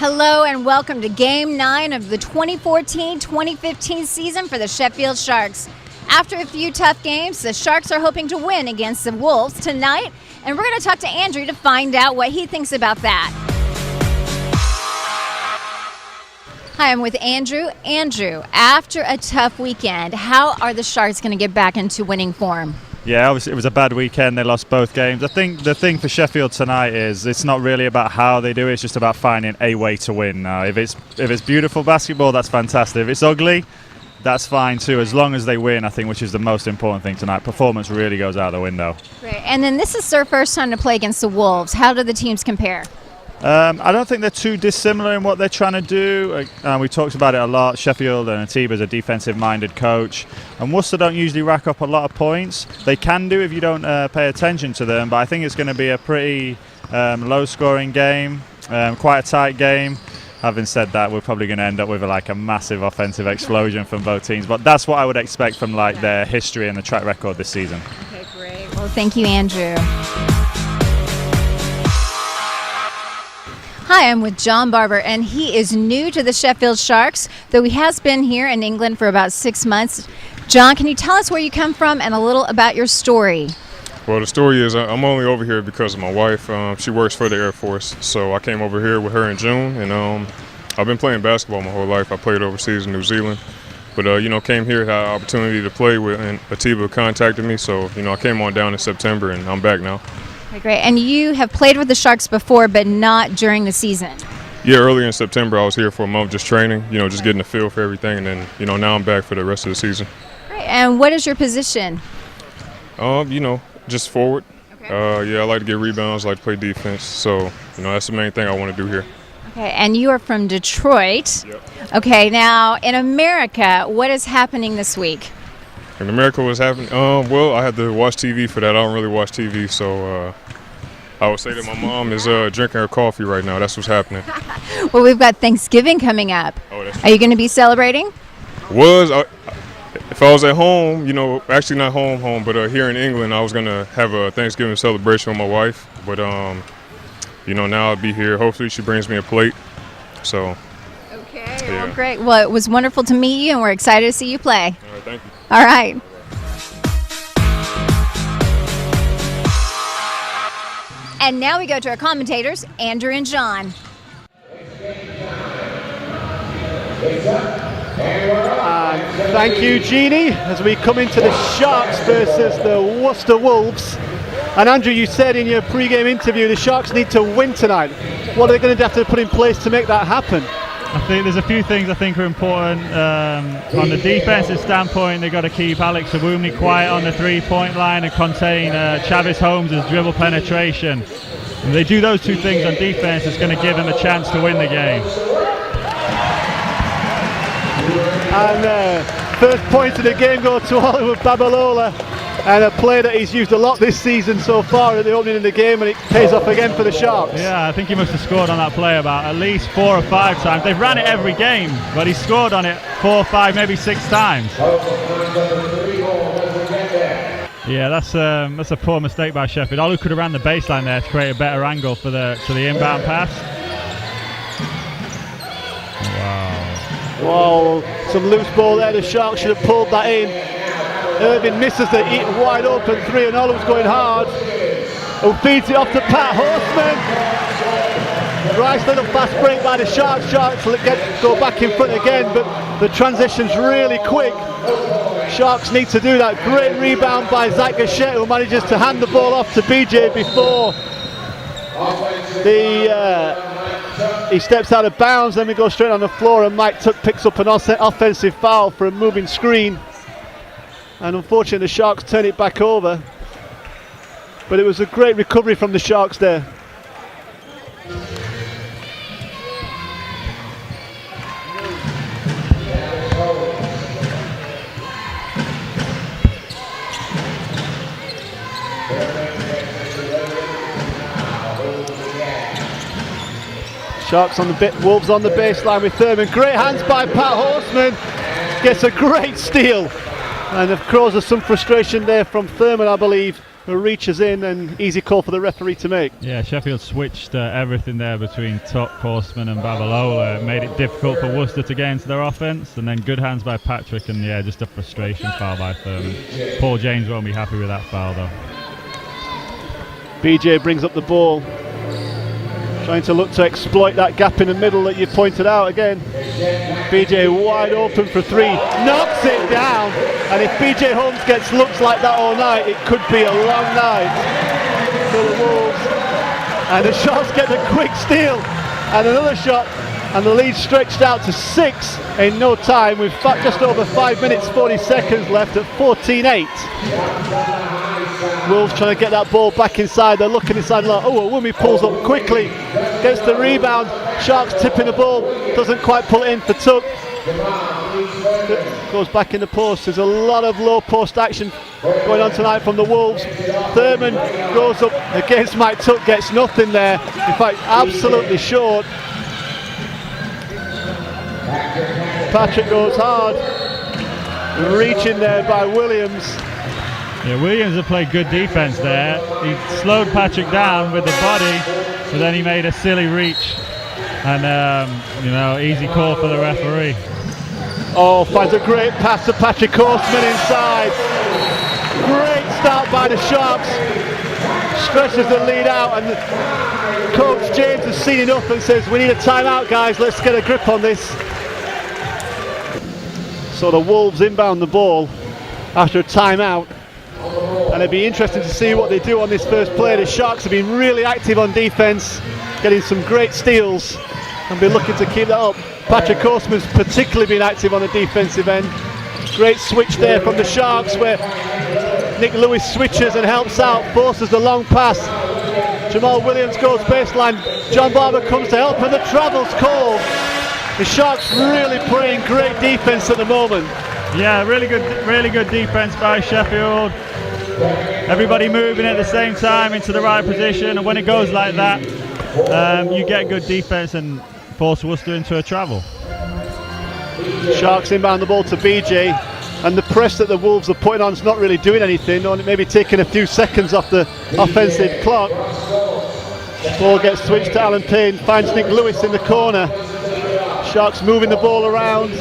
Hello and welcome to Game 9 of the 2014-2015 season for the Sheffield Sharks. After a few tough games, the Sharks are hoping to win against the Wolves tonight, and we're going to talk to Andrew to find out what he thinks about that. Hi, I'm with Andrew. Andrew, after a tough weekend, how are the Sharks going to get back into winning form? Yeah, obviously it was a bad weekend. They lost both games. I think the thing for Sheffield tonight is it's not really about how they do it. It's just about finding a way to win. If it's beautiful basketball, that's fantastic. If it's ugly, that's fine too. As long as they win, I think, which is the most important thing tonight. Performance really goes out the window. Great. And then this is their first time to play against the Wolves. How do the teams compare? I don't think they're too dissimilar in what they're trying to do. We talked about it a lot. Sheffield and Atiba's a defensive-minded coach, and Worcester don't usually rack up a lot of points. They can do if you don't pay attention to them, but I think it's going to be a pretty low-scoring game, quite a tight game. Having said that, we're probably going to end up with a massive offensive explosion from both teams, but that's what I would expect from their history and the track record this season. Okay, great. Well, thank you, Andrew. Hi, I'm with John Barber, and he is new to the Sheffield Sharks, though he has been here in England for about 6 months. John, can you tell us where you come from and a little about your story? Well, the story is I'm only over here because of my wife. She works for the Air Force, so I came over here with her in June, and I've been playing basketball my whole life. I played overseas in New Zealand, but came here, had an opportunity to play with, and Atiba contacted me, so I came on down in September, and I'm back now. Okay, great. And you have played with the Sharks before, but not during the season. Yeah, earlier in September I was here for a month just training, just getting a feel for everything, and then now I'm back for the rest of the season. Great. And what is your position? Just forward. Okay. I like to get rebounds, like to play defense, so that's the main thing I want to do here. Okay, and you are from Detroit. Yep. Okay, now in America, what is happening this week? In America, what's happening? Well, I had to watch TV for that. I don't really watch TV, so I would say that my mom is drinking her coffee right now. That's what's happening. Well, we've got Thanksgiving coming up. Oh, that's Are you going to be celebrating? If I was at home, actually not home, but here in England, I was going to have a Thanksgiving celebration with my wife. But, now I'll be here. Hopefully she brings me a plate. So. Okay, yeah. Well, great. Well, it was wonderful to meet you, and we're excited to see you play. All right, thank you. All right. And now we go to our commentators, Andrew and John. Thank you, Jeannie, as we come into the Sharks versus the Worcester Wolves. And Andrew, you said in your pre-game interview the Sharks need to win tonight. What are they going to have to put in place to make that happen? I think there's a few things I think are important. On the defensive standpoint, they've got to keep Alex Awumi quiet on the three-point line and contain Chavis Holmes' dribble penetration. If they do those two things on defense, it's going to give them a chance to win the game. And first points of the game go to Oliver Babalola, and a play that he's used a lot this season so far at the opening of the game, and it pays off again for the Sharks. Yeah, I think he must have scored on that play about at least 4 or 5 times. They've ran it every game, but he scored on it 4, 5, maybe 6 times. Yeah, that's a poor mistake by Sheffield. Olu could have ran the baseline there to create a better angle for the inbound pass. Wow, some loose ball there. The Sharks should have pulled that in. Irving misses the wide open 3, and Olu's going hard. Who feeds it off to Pat Horseman. Nice little fast break by the Sharks. Sharks go back in front again, but the transition's really quick. Sharks need to do that. Great rebound by Zach Gachette, who manages to hand the ball off to BJ before he steps out of bounds. Then we go straight on the floor, and Mike Tuck picks up an offensive foul for a moving screen. And unfortunately the Sharks turn it back over. But it was a great recovery from the Sharks there. Sharks on the bit, Wolves on the baseline with Thurman. Great hands by Pat Horseman. Gets a great steal. And of course there's some frustration there from Thurman, I believe. who reaches in, and easy call for the referee to make. Yeah, Sheffield switched everything there between Tuck, Horseman and Babalola. It made it difficult for Worcester to get into their offence, and then good hands by Patrick, and yeah, just a frustration foul by Thurman. Paul James won't be happy with that foul though. BJ brings up the ball, trying to look to exploit that gap in the middle that you pointed out again. BJ wide open for three, knocks it down, and if BJ Holmes gets looks like that all night, it could be a long night for the Wolves. And the Sharks get the quick steal, and another shot, and the lead stretched out to 6 in no time, with just over 5 minutes 40 seconds left at 14-8. Wolves trying to get that ball back inside. They're looking inside like, oh, Wumi pulls up quickly, gets the rebound. Sharks tipping the ball, doesn't quite pull it in for Tuck. Goes back in the post. There's a lot of low post action going on tonight from the Wolves. Thurman goes up against Mike Tuck, gets nothing there. In fact, absolutely short. Patrick goes hard, reaching there by Williams. Yeah, Williams have played good defence there. He slowed Patrick down with the body, but then he made a silly reach. And, easy call for the referee. Oh, finds a great pass to Patrick Horseman inside. Great start by the Sharks. Stretches the lead out, and Coach James has seen enough and says, we need a timeout, guys. Let's get a grip on this. So the Wolves inbound the ball after a timeout. And it'd be interesting to see what they do on this first play. The Sharks have been really active on defence, getting some great steals, and be looking to keep that up. Patrick Horseman's particularly been active on the defensive end. Great switch there from the Sharks, where Nick Lewis switches and helps out, forces the long pass. Jamal Williams goes baseline. John Barber comes to help, and the travel's called. The Sharks really playing great defence at the moment. Yeah, really good defence by Sheffield. Everybody moving at the same time into the right position, and when it goes like that, you get good defence and force Worcester into a travel. Sharks inbound the ball to BJ, and the press that the Wolves are putting on is not really doing anything, only maybe taking a few seconds off the offensive clock. Ball gets switched to Alan Payne, finds Nick Lewis in the corner. Sharks moving the ball around,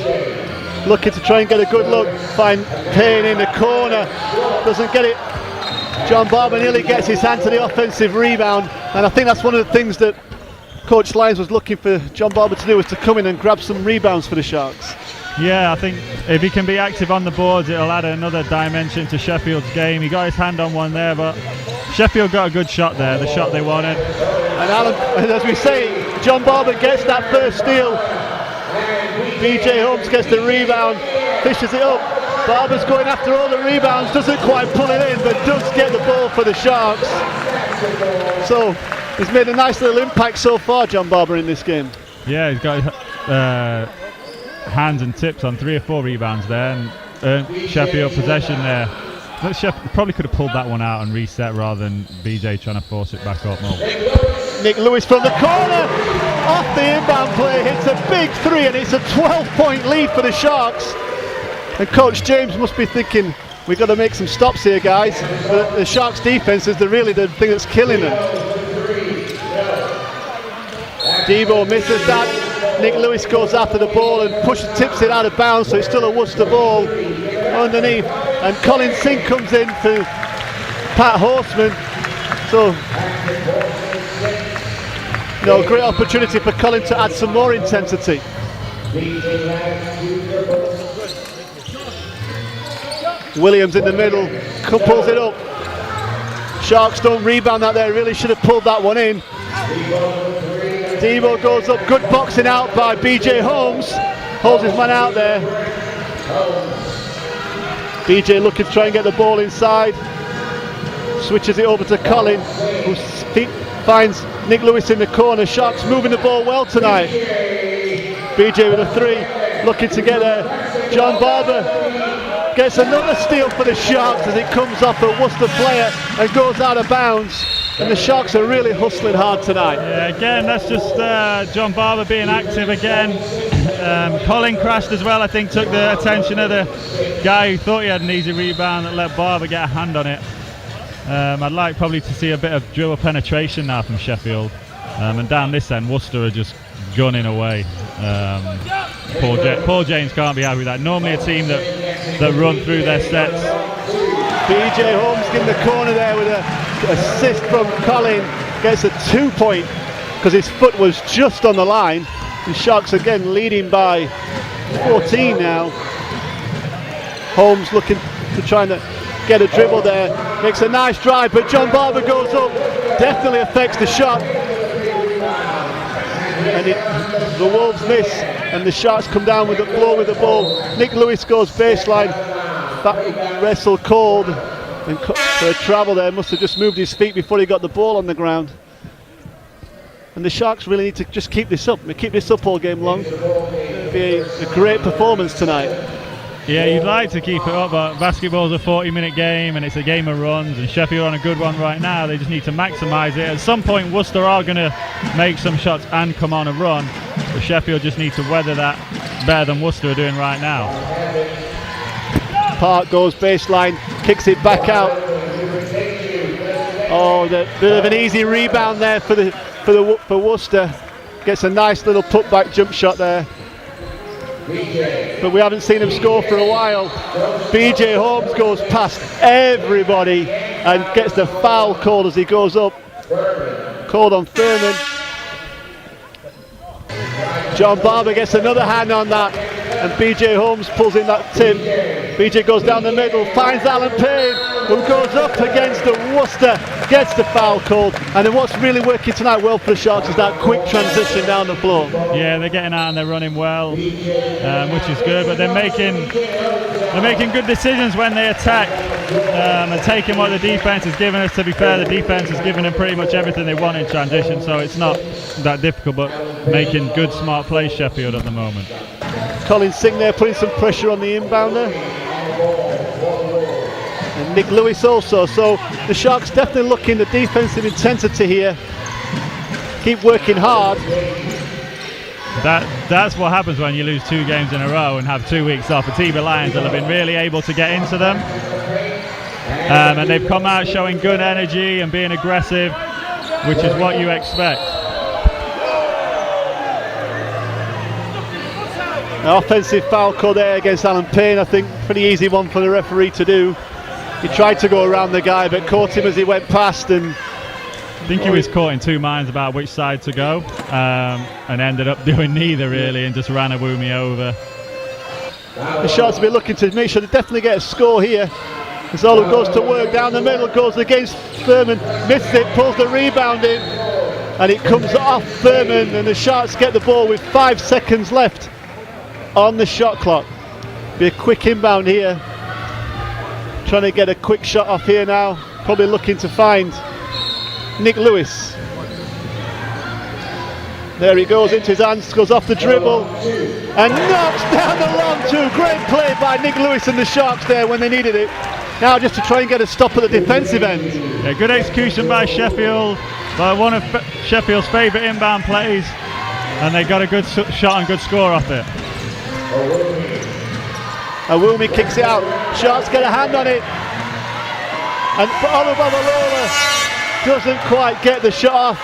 looking to try and get a good look. Find Payne in the corner, doesn't get it. John Barber nearly gets his hand to the offensive rebound, and I think that's one of the things that Coach Lyons was looking for John Barber to do, was to come in and grab some rebounds for the Sharks. Yeah, I think if he can be active on the boards, it'll add another dimension to Sheffield's game. He got his hand on one there, but Sheffield got a good shot there, the shot they wanted. And Alan, as we say, John Barber gets that first steal. BJ Holmes gets the rebound, fishes it up. Barber's going after all the rebounds, doesn't quite pull it in, but does get the ball for the Sharks. So he's made a nice little impact so far, John Barber, in this game. Yeah, he's got hands and tips on 3 or 4 rebounds there, and earned Sheffield possession there. Sheffield probably could have pulled that one out and reset rather than BJ trying to force it back up more. Nick Lewis from the corner, off the inbound play, hits a big 3, and it's a 12-point lead for the Sharks. And Coach James must be thinking, we've got to make some stops here, guys. But the Sharks' defense is really the thing that's killing them. Debo misses that. Nick Lewis goes after the ball and tips it out of bounds, so it's still a Worcester ball underneath. And Colin Singh comes in for Pat Horseman. So, great opportunity for Colin to add some more intensity. Williams in the middle, pulls it up. Sharks don't rebound that there, really should have pulled that one in. Debo goes up, good boxing out by BJ Holmes, holds his man out there. BJ looking to try and get the ball inside, switches it over to Colin, who finds Nick Lewis in the corner. Sharks moving the ball well tonight. BJ with a 3, looking to get there. John Barber gets another steal for the Sharks as it comes off a Worcester player and goes out of bounds. And the Sharks are really hustling hard tonight. Yeah, again, that's just John Barber being active again. Colin crashed as well, I think, took the attention of the guy who thought he had an easy rebound that let Barber get a hand on it. I'd like probably to see a bit of dribble penetration now from Sheffield. And down this end, Worcester are just gunning away. Paul James can't be happy with that. Normally a team that run through their sets. BJ Holmes in the corner there with an assist from Colin. Gets a 2-point because his foot was just on the line. The Sharks again leading by 14 now. Holmes looking to try and get a dribble there. Makes a nice drive, but John Barber goes up. Definitely affects the shot. And the Wolves miss, and the Sharks come down with the blow with the ball. Nick Lewis goes baseline. That wrestle called, and for a travel there, must have just moved his feet before he got the ball on the ground. And the Sharks really need to just keep this up. They keep this up all game long. It'll be a great performance tonight. Yeah, you'd like to keep it up, but basketball's a 40-minute game and it's a game of runs, and Sheffield are on a good one right now. They just need to maximise it. At some point, Worcester are going to make some shots and come on a run, but Sheffield just need to weather that better than Worcester are doing right now. Park goes baseline, kicks it back out. Oh, the bit of an easy rebound there for Worcester. Gets a nice little putback jump shot there. But we haven't seen him score for a while. BJ Holmes goes past everybody and gets the foul called as he goes up. Called on Thurman. John Barber gets another hand on that, and BJ Holmes pulls in that tip. BJ goes down the middle, finds Alan Payne, who goes up against the Worcester, gets the foul called. And then what's really working tonight well for the Sharks is that quick transition down the floor. Yeah, they're getting out and they're running well, which is good, but they're making good decisions when they attack, and taking what the defense has given us. To be fair, the defense has given them pretty much everything they want in transition, so it's not that difficult, but making good smart plays, Sheffield, at the moment. Colin Singh there putting some pressure on the inbounder. And Nick Lewis also. So the Sharks definitely looking the defensive intensity here. Keep working hard. That's what happens when you lose 2 games in a row and have 2 weeks off. The Tiber Lions will have been really able to get into them. And they've come out showing good energy and being aggressive, which is what you expect. An offensive foul call there against Alan Payne. I think pretty easy one for the referee to do. He tried to go around the guy but caught him as he went past, and I think he was caught in 2 minds about which side to go, and ended up doing neither really, and just ran Awumi over. The Sharks will be looking to make sure they definitely get a score here. Zolo goes to work down the middle, goes against Thurman, misses it, pulls the rebound in, and it comes off Thurman, and the Sharks get the ball with 5 seconds left on the shot clock. Be a quick inbound here. Trying to get a quick shot off here now. Probably looking to find Nick Lewis. There he goes into his hands, goes off the dribble and knocks down the long 2. Great play by Nick Lewis and the Sharks there when they needed it. Now just to try and get a stop at the defensive end. Yeah, good execution by Sheffield, by one of Sheffield's favourite inbound plays, and they got a good shot and good score off it. Awumi kicks it out. Sharks get a hand on it, and Olubabalola doesn't quite get the shot off.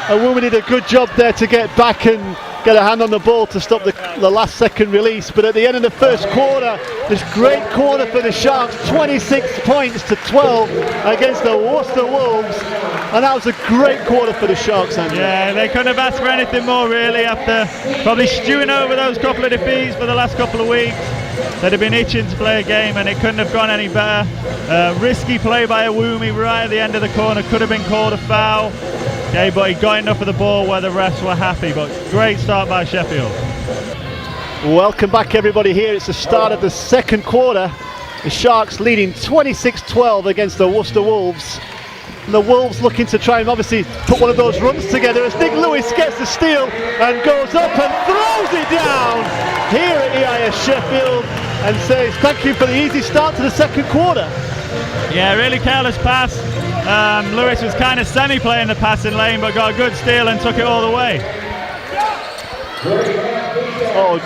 Awumi did a good job there to get back and get a hand on the ball to stop the last second release. But at the end of the first quarter, this great quarter for the Sharks, 26 points to 12 against the Worcester Wolves, and that was a great quarter for the Sharks, Andrew. Yeah, they couldn't have asked for anything more really, after probably stewing over those couple of defeats for the last couple of weeks. They'd have been itching to play a game, and it couldn't have gone any better. Risky play by Awumi right at the end of the corner, could have been called a foul. Okay, but he got enough of the ball where the refs were happy. But great start by Sheffield. Welcome back everybody here. It's the start of the second quarter. The Sharks leading 26-12 against the Worcester Wolves. And the Wolves looking to try and obviously put one of those runs together as Nick Lewis gets the steal and goes up and throws it down here at EIS Sheffield and says thank you for the easy start to the second quarter. Yeah, really careless pass. Lewis was kind of semi-playing the passing lane, but got a good steal and took it all the way. Oh,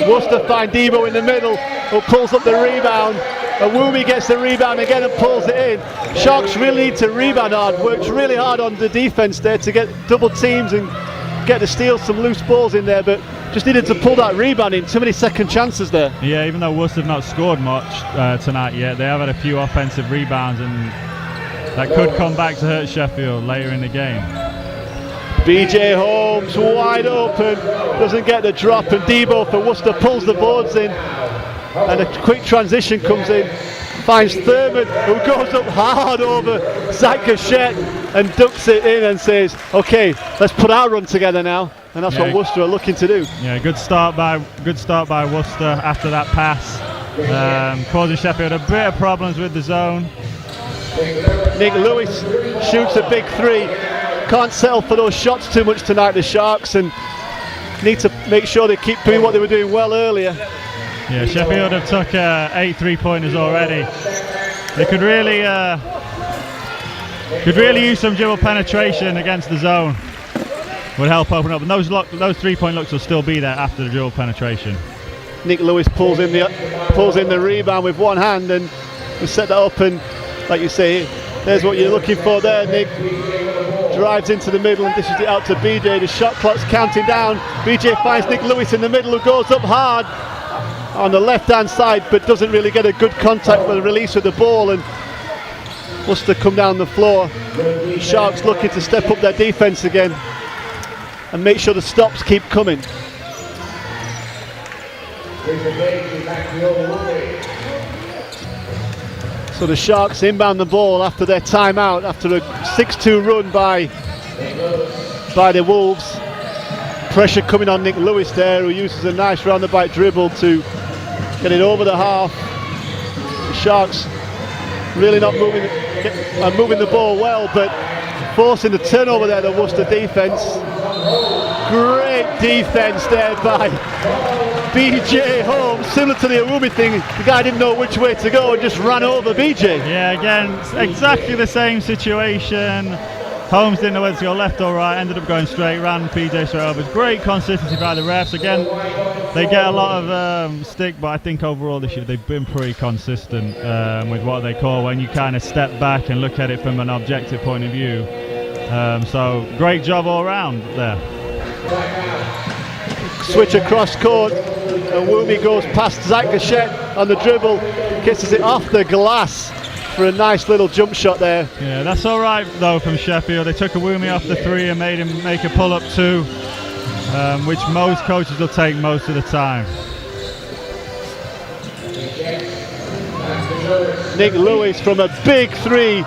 Worcester find Debo in the middle, who pulls up the rebound. Awumi gets the rebound again and pulls it in. Sharks really need to rebound hard, works really hard on the defense there to get double teams and get to steal some loose balls in there, but just needed to pull that rebound in. Too many second chances there. Yeah, even though Worcester have not scored much tonight yet, they have had a few offensive rebounds, and that could come back to hurt Sheffield later in the game. BJ Holmes wide open, doesn't get the drop, and Debo for Worcester pulls the boards in, and a quick transition comes in, finds Thurman, who goes up hard over Zach Gachette and ducks it in and says, okay, let's put our run together now, and that's what Worcester are looking to do. Yeah, good start by Worcester after that pass, causing Sheffield a bit of problems with the zone. Nick Lewis shoots a big three. Can't settle for those shots too much tonight, the Sharks, and need to make sure they keep doing what they were doing well earlier. Yeah, Sheffield have took 8 3-pointers already. They could really use some dribble penetration against the zone. Would help open up, and those 3-point looks will still be there after the dribble penetration. Nick Lewis pulls in the rebound with one hand, and we set that up, and like you say, there's what you're looking for there. Nick drives into the middle and dishes it out to BJ. The shot clock's counting down. BJ finds Nick Lewis in the middle, who goes up hard on the left hand side, but doesn't really get a good contact with the release of the ball, and Worcester come down the floor. The Sharks looking to step up their defense again and make sure the stops keep coming. So the Sharks inbound the ball after their timeout, after a 6-2 run by the Wolves. Pressure coming on Nick Lewis there, who uses a nice roundabout dribble to get it over the half. The Sharks really not moving the ball well, but forcing the turnover there, the Worcester defense. Great defense there by BJ Holmes, similar to the Awumi thing. The guy didn't know which way to go and just ran over BJ. Yeah, again, exactly the same situation. Holmes didn't know whether to go left or right, ended up going straight, ran PJ straight over. Great consistency by the refs. Again, they get a lot of stick, but I think overall this year they've been pretty consistent with what they call when you kind of step back and look at it from an objective point of view. So great job all round there. Switch across court, and Woomy goes past Zach Gachette on the dribble, kisses it off the glass for a nice little jump shot there. Yeah, that's all right though from Sheffield. They took a Woomy off the three and made him make a pull-up two, which most coaches will take most of the time. Nick Lewis from a big three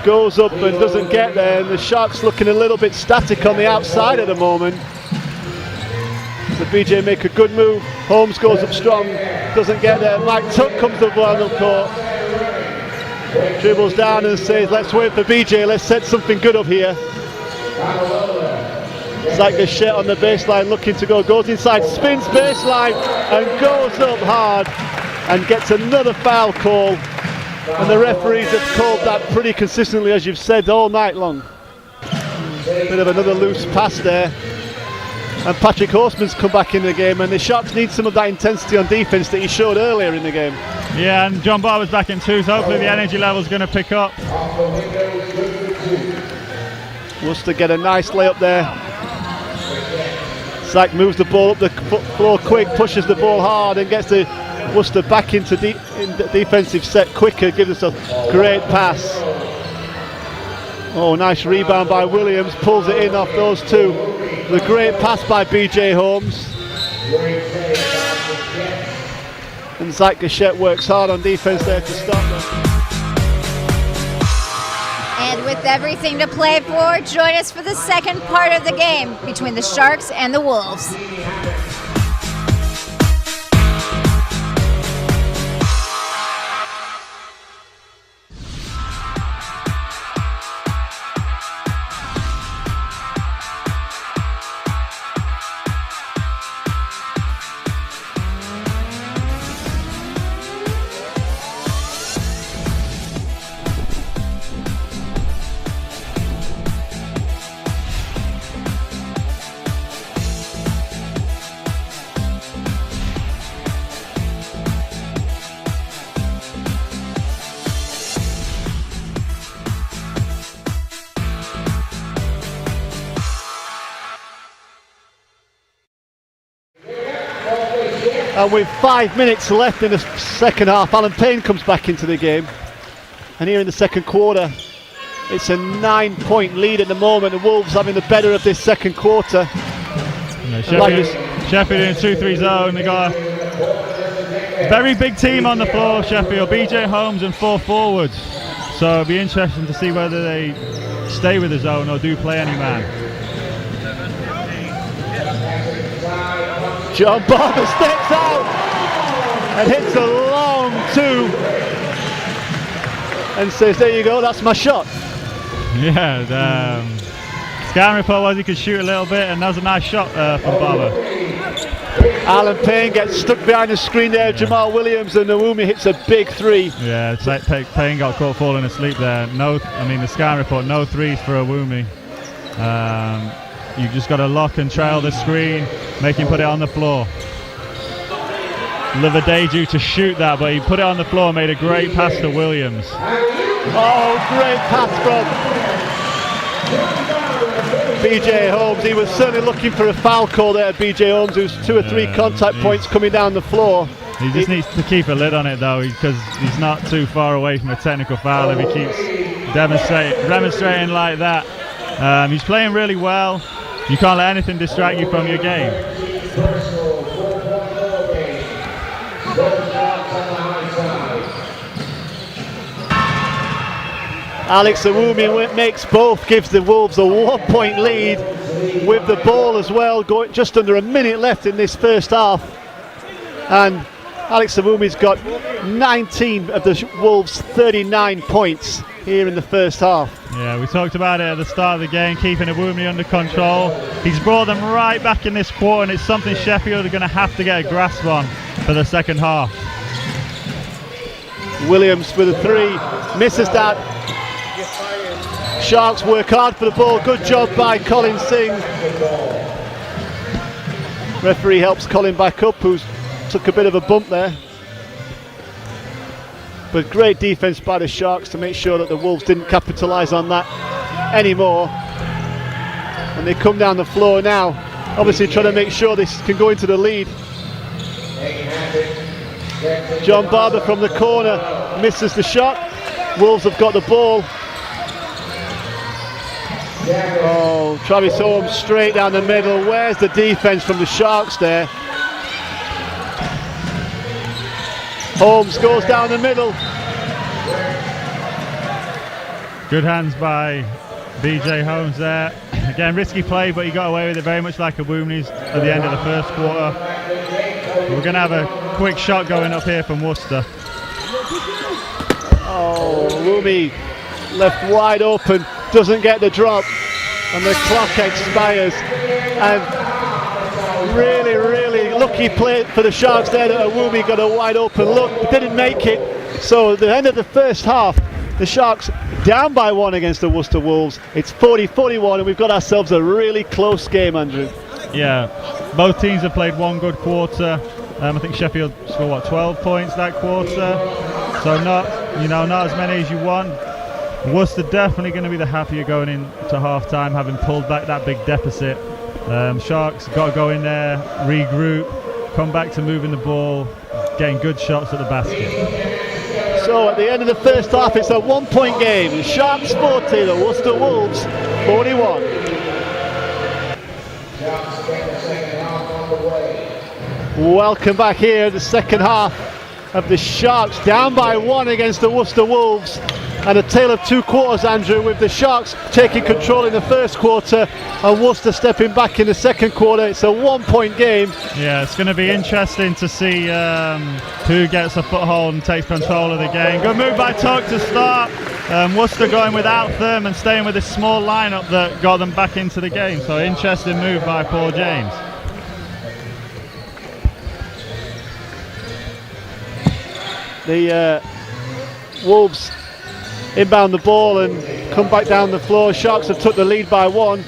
goes up and doesn't get there, and the Sharks looking a little bit static on the outside at the moment. So BJ make a good move. Holmes goes up strong, doesn't get there. Mike Tuck comes up on the court, dribbles down and says, let's wait for BJ, let's set something good up here. Zach Gachette on the baseline looking to go, goes inside, spins baseline and goes up hard and gets another foul call. And the referees have called that pretty consistently, as you've said, all night long. Bit of another loose pass there. And Patrick Horseman's come back in the game, and the Sharks need some of that intensity on defence that he showed earlier in the game. Yeah, and John Barber's back in too, so hopefully the energy level's going to pick up. Worcester get a nice layup there. Zach moves the ball up the floor quick, pushes the ball hard and gets the Worcester back into the defensive set quicker, gives us a great pass. Oh, nice rebound by Williams, pulls it in off those two. The great pass by BJ Holmes. And Zach Gachette works hard on defense there to stop them. And with everything to play for, join us for the second part of the game between the Sharks and the Wolves. And with 5 minutes left in the second half, Alan Payne comes back into the game. And here in the second quarter, it's a 9-point lead at the moment. The Wolves having the better of this second quarter. Sheffield in a 2-3 zone. They got a very big team on the floor, Sheffield. BJ Holmes and 4 forwards. So it'll be interesting to see whether they stay with the zone or do play any man. John Barber steps out and hits a long 2 and says, there you go, that's my shot. Yeah, the scouting report was he could shoot a little bit, and that was a nice shot from Barber. Alan Payne gets stuck behind the screen there. Yeah. Jamal Williams, and Nawumi hits a big 3. Yeah, it's like Payne got caught falling asleep there. The scouting report, no threes for Awumi. You've just got to lock and trail the screen, make him put it on the floor. Livadeju to shoot that, but he put it on the floor, made a great pass to Williams. Oh, great pass from BJ Holmes. He was certainly looking for a foul call there at BJ Holmes, who's 2 or 3 contact points coming down the floor. He just needs to keep a lid on it though, because he's not too far away from a technical foul if he keeps demonstrating like that. He's playing really well. You can't let anything distract you from your game. Alex Awumi makes both, gives the Wolves a 1-point lead with the ball as well, going just under a minute left in this first half. And Alex Awumi's got 19 of the Wolves' 39 points here in the first half. Yeah, we talked about it at the start of the game, keeping Awumi under control. He's brought them right back in this quarter, and it's something Sheffield are going to have to get a grasp on for the second half. Williams with a 3, misses that. Sharks work hard for the ball. Good job by Colin Singh. Referee helps Colin back up, who's took a bit of a bump there. But great defence by the Sharks to make sure that the Wolves didn't capitalise on that anymore. And they come down the floor now, obviously trying to make sure they can go into the lead. John Barber from the corner misses the shot. Wolves have got the ball. Oh, Travis Holmes straight down the middle. Where's the defence from the Sharks there? Holmes goes down the middle. Good hands by BJ Holmes there. Again, risky play, but he got away with it very much like Awumi's at the end of the first quarter. We're going to have a quick shot going up here from Worcester. Oh, Awumi left wide open, doesn't get the drop, and the clock expires. And really, really lucky play for the Sharks there that Awumi got a wide open look, didn't make it. So at the end of the first half, the Sharks down by 1 against the Worcester Wolves. It's 40-41, and we've got ourselves a really close game, Andrew. Yeah, both teams have played one good quarter. I think Sheffield scored 12 points that quarter, so not as many as you want. Worcester definitely going to be the happier going into half time, having pulled back that big deficit. Sharks got to go in there, regroup, come back to moving the ball, getting good shots at the basket. So at the end of the first half, it's a 1-point game. The Sharks 40, the Worcester Wolves 41. Welcome back here, the second half of the Sharks down by 1 against the Worcester Wolves. And a tale of 2 quarters, Andrew, with the Sharks taking control in the first quarter and Worcester stepping back in the second quarter. It's a 1-point game. Yeah, it's going to be interesting to see who gets a foothold and takes control of the game. Good move by Tuck to start. Worcester going without them and staying with this small lineup that got them back into the game. So interesting move by Paul James. The Wolves inbound the ball and come back down the floor. Sharks have took the lead by 1.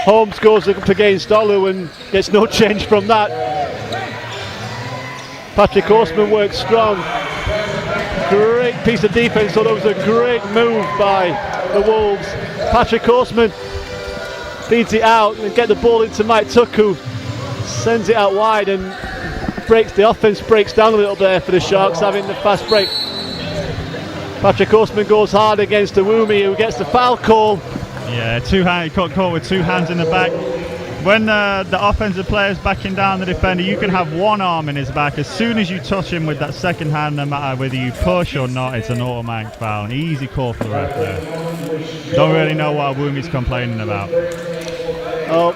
Holmes goes up against Olu and gets no change from that. Patrick Horseman works strong. Great piece of defence, so that was a great move by the Wolves. Patrick Horseman feeds it out and get the ball into Mike Tuck, who sends it out wide, and The offense breaks down a little there for the Sharks, having the fast break. Patrick Horseman goes hard against Awumi, who gets the foul call. Yeah, he got caught with 2 hands in the back. When the offensive player is backing down the defender, you can have 1 arm in his back. As soon as you touch him with that second hand, no matter whether you push or not, it's an automatic foul. An easy call for the ref there. Don't really know what Awumi's complaining about. Oh,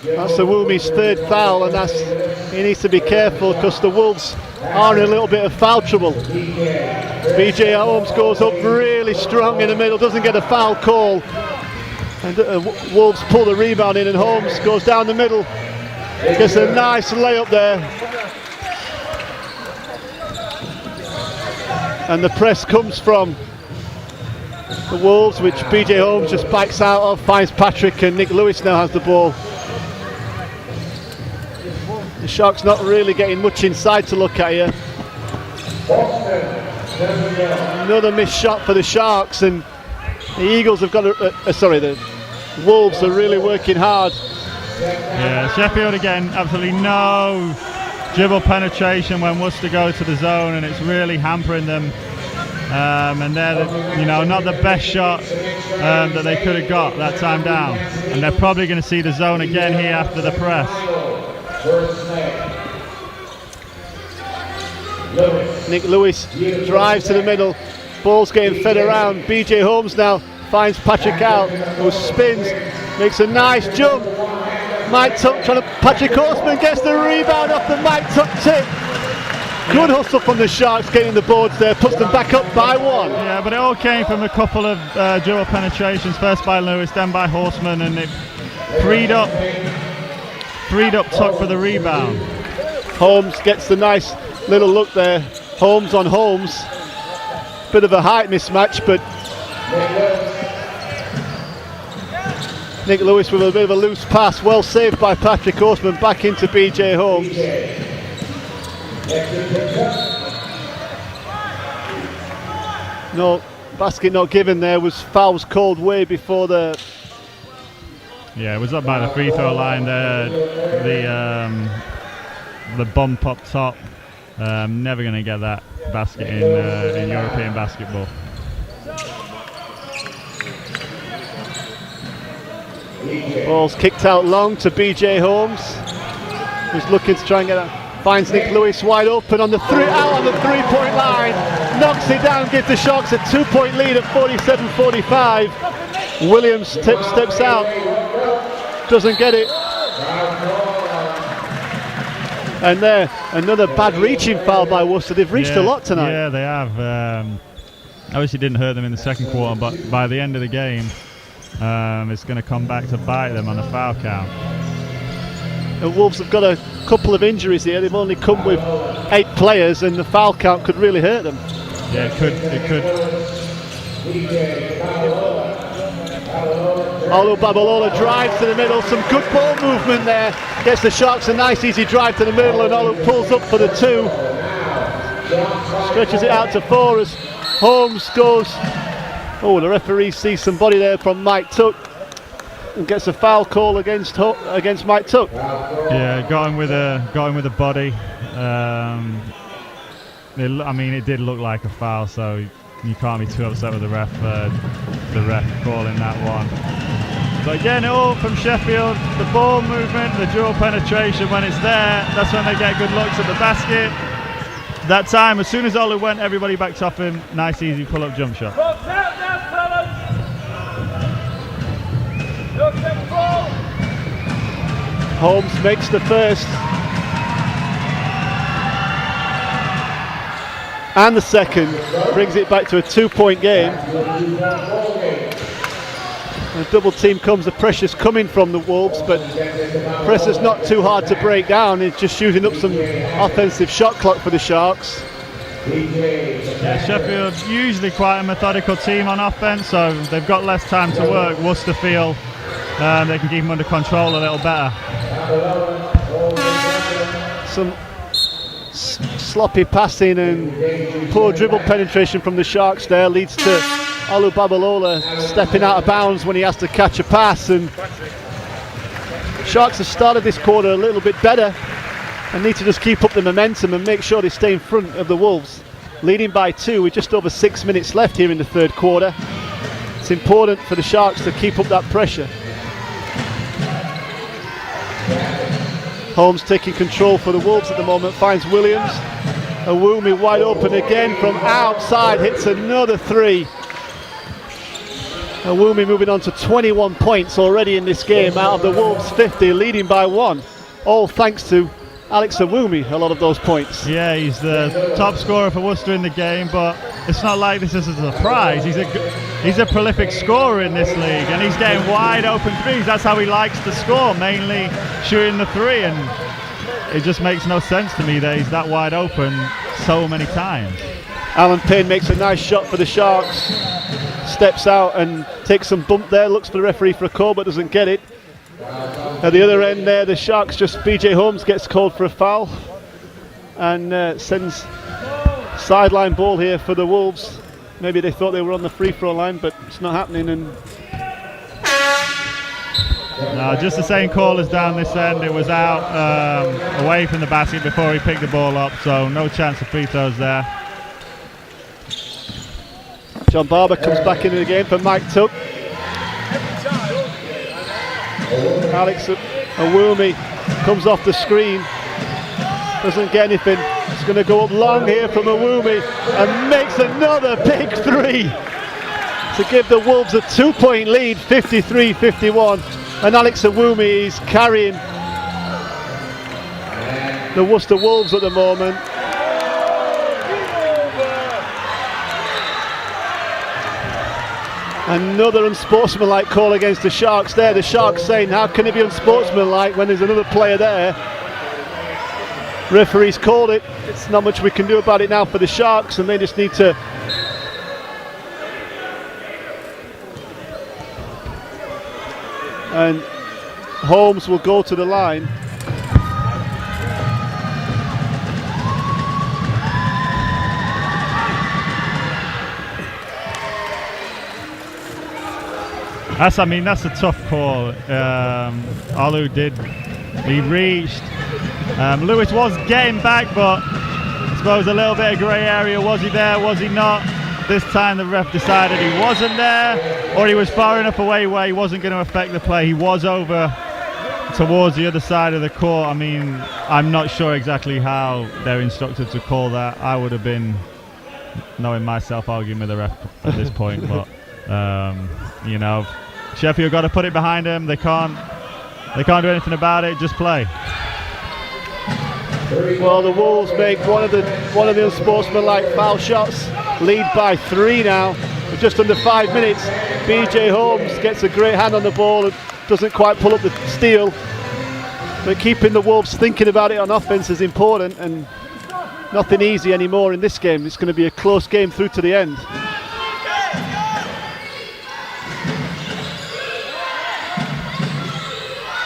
that's Awumi's 3rd foul, and he needs to be careful because the Wolves are in a little bit of foul trouble. BJ Holmes goes up really strong in the middle, doesn't get a foul call. And Wolves pull the rebound in, and Holmes goes down the middle. Gets a nice layup there. And the press comes from the Wolves, which BJ Holmes just backs out of, finds Patrick, and Nick Lewis now has the ball. The Sharks not really getting much inside to look at here. Another missed shot for the Sharks, and the Eagles have got the Wolves are really working hard. Yeah, Sheffield again, absolutely no dribble penetration when Worcester go to the zone, and it's really hampering them. And they're, not the best shot that they could have got that time down. And they're probably going to see the zone again here after the press. Nick Lewis drives to the middle. Ball's getting fed around. BJ Holmes now finds Patrick out, who spins, makes a nice jump. Mike Tuck Patrick Horseman gets the rebound off the Mike Tuck tip. Good hustle from the Sharks, getting the boards there, puts them back up by 1. Yeah, but it all came from a couple of dribble penetrations, first by Lewis, then by Horseman, and it freed up Tuck for the rebound. Holmes gets the nice little look there. Holmes on Holmes. Bit of a height mismatch, but Nick Lewis with a bit of a loose pass, well saved by Patrick Horseman, back into BJ Holmes. No, basket not given there, fouls called way before the... Yeah, it was up by the free throw line there, the bump up top. Never going to get that basket in European basketball. Ball's kicked out long to BJ Holmes, who's looking to try and get out. Finds Nick Lewis wide open on the 3-point line. Knocks it down, gives the Sharks a 2-point lead at 47-45. Williams steps out, doesn't get it. And there, another bad reaching foul by Worcester. They've reached a lot tonight. Yeah, they have. Obviously didn't hurt them in the second quarter, but by the end of the game, it's going to come back to bite them on a foul count. The Wolves have got a couple of injuries here. They've only come with 8 players, and the foul count could really hurt them. Yeah, it could. Olu Babalola drives to the middle, some good ball movement there. Gets the Sharks a nice easy drive to the middle, and Olu pulls up for the 2. Stretches it out to 4 as Holmes goes. Oh, the referee sees somebody there from Mike Tuck and gets a foul call against Mike Tuck. Yeah, got him with a body. It did look like a foul, so you can't be too upset with the ref calling that one. But again, all from Sheffield, the ball movement, the dual penetration, when it's there, that's when they get good looks at the basket. That time, as soon as Olu went, everybody backed off him. Nice, easy pull-up jump shot. Holmes makes the first and the second, brings it back to a 2-point game. The double team comes, the pressure's coming from the Wolves, but pressure's not too hard to break down. It's just shooting up some offensive shot clock for the Sharks. Yeah, Sheffield usually quite a methodical team on offense, so they've got less time to work. Worcester feel they can keep them under control a little better. Some sloppy passing and poor dribble penetration from the Sharks there leads to Olu Babalola stepping out of bounds when he has to catch a pass, and Sharks have started this quarter a little bit better. and need to just keep up the momentum and make sure they stay in front of the Wolves. Leading by 2 with just over 6 minutes left here in the third quarter. It's important for the Sharks to keep up that pressure. Holmes taking control for the Wolves at the moment, finds Williams. Awumi wide open again from outside, hits another 3. Awumi moving on to 21 points already in this game out of the Wolves 50, leading by 1. All thanks to Alex Awumi, a lot of those points. Yeah, he's the top scorer for Worcester in the game, but it's not like this is a surprise. He's a prolific scorer in this league, and he's getting wide open threes. That's how he likes to score, mainly shooting the 3, and it just makes no sense to me that he's that wide open so many times. Alan Payne makes a nice shot for the Sharks, steps out and takes some bump there, looks for the referee for a call but doesn't get it. At the other end there, the Sharks, just BJ Holmes gets called for a foul and sends sideline ball here for the Wolves. Maybe they thought they were on the free throw line, but it's not happening. And no, just the same call as down this end. It was out away from the basket before he picked the ball up, so no chance of free throws there. John Barber comes back into the game for Mike Tuck. Alex Awumi comes off the screen, doesn't get anything. It's going to go up long here from Awumi and makes another big 3 to give the Wolves a 2-point lead, 53-51. And Alex Awumi is carrying the Worcester Wolves at the moment. Another unsportsmanlike call against the Sharks there. The Sharks saying, how can it be unsportsmanlike when there's another player there? Referee's called it. It's not much we can do about it now for the Sharks, and they just need to and Holmes will go to the line. That's a tough call. Olu he reached. Lewis was getting back, but I suppose a little bit of grey area. Was he there? Was he not? This time the ref decided he wasn't there, or he was far enough away where he wasn't going to affect the play. He was over towards the other side of the court. I mean, I'm not sure exactly how they're instructed to call that. I would have been, knowing myself, arguing with the ref at this point, but you know, Sheffield got to put it behind them. They can't do anything about it. Just play. Well, the Wolves make one of the unsportsmanlike foul shots. Lead by 3 now. With just under 5 minutes. BJ Holmes gets a great hand on the ball and doesn't quite pull up the steal. But keeping the Wolves thinking about it on offense is important, and nothing easy anymore in this game. It's going to be a close game through to the end.